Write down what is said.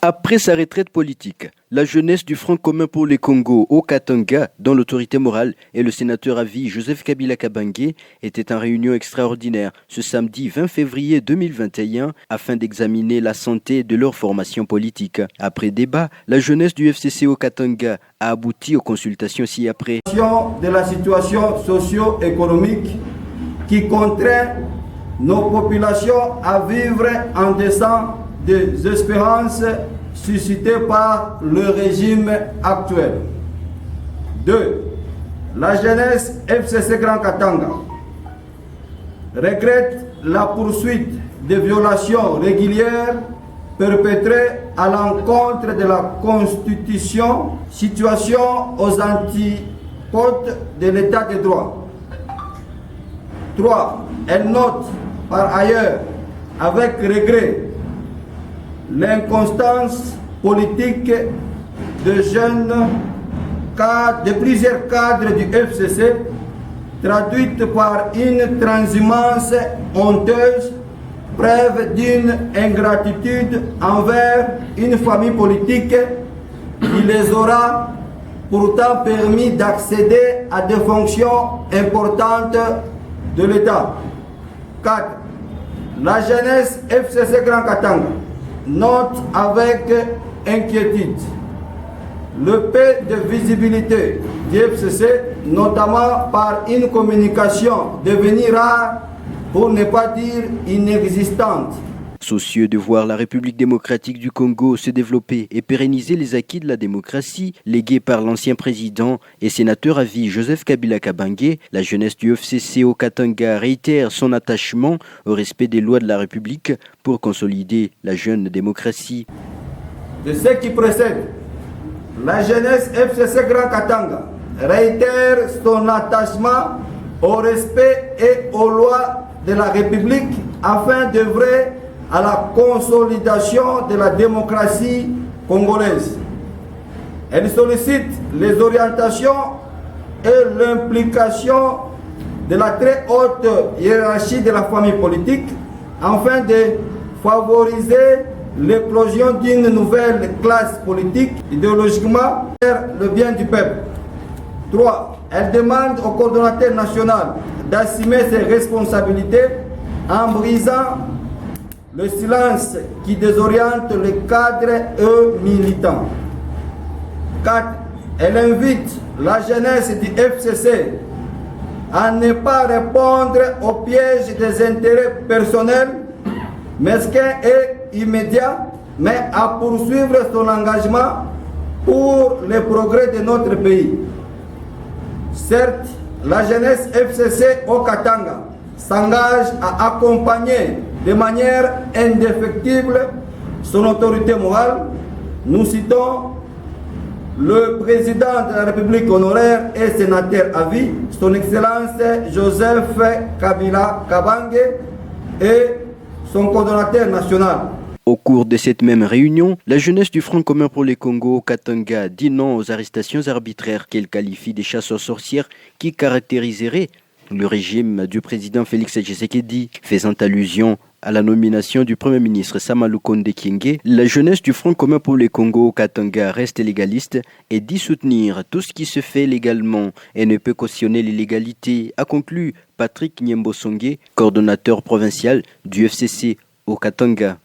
Après sa retraite politique, la jeunesse du Front commun pour les Congo au Katanga, dont l'autorité morale est le sénateur à vie Joseph Kabila Kabange, était en réunion extraordinaire ce samedi 20 février 2021 afin d'examiner la santé de leur formation politique. Après débat, la jeunesse du FCC au Katanga a abouti aux consultations ci-après. De la situation socio-économique qui contraint nos populations à vivre en deçà des espérances suscitées par le régime actuel. 2. La jeunesse FCC Grand Katanga regrette la poursuite des violations régulières perpétrées à l'encontre de la Constitution, situation aux antipodes de l'État de droit. 3. Elle note par ailleurs avec regret l'inconstance politique de plusieurs cadres du FCC, traduite par une transhumance honteuse, preuve d'une ingratitude envers une famille politique qui les aura pourtant permis d'accéder à des fonctions importantes de l'État. 4. La jeunesse FCC Grand Katanga note avec inquiétude le peu de visibilité du FCC, notamment par une communication devenue rare, pour ne pas dire inexistante. Soucieux de voir la République démocratique du Congo se développer et pérenniser les acquis de la démocratie légués par l'ancien président et sénateur à vie Joseph Kabila Kabange, la jeunesse du FCC au Katanga réitère son attachement au respect des lois de la République pour consolider la jeune démocratie. De ce qui précède, la jeunesse FCC Grand Katanga réitère son attachement au respect et aux lois de la République afin d'œuvrer à la consolidation de la démocratie congolaise. Elle sollicite les orientations et l'implication de la très haute hiérarchie de la famille politique afin de favoriser l'éclosion d'une nouvelle classe politique idéologiquement vers le bien du peuple. 3. Elle demande au coordonnateur national d'assumer ses responsabilités en brisant le silence qui désoriente les cadres et militants. 4. Elle invite la jeunesse du FCC à ne pas répondre au piège des intérêts personnels, mesquins et immédiats, mais à poursuivre son engagement pour le progrès de notre pays. Certes, la jeunesse FCC au Katanga s'engage à accompagner de manière indéfectible son autorité morale. Nous citons le président de la République honoraire et sénateur à vie, son Excellence Joseph Kabila Kabange, et son coordonnateur national. Au cours de cette même réunion, la jeunesse du Front commun pour les Congo au Katanga dit non aux arrestations arbitraires qu'elle qualifie des chasseurs sorcières qui caractériseraient le régime du président Félix Tshisekedi, faisant allusion à la nomination du Premier ministre Sama Lukonde Kyenge. La jeunesse du Front commun pour les Congo au Katanga reste légaliste et dit soutenir tout ce qui se fait légalement et ne peut cautionner l'illégalité, a conclu Patrick Nyembosonge, coordonnateur provincial du FCC au Katanga.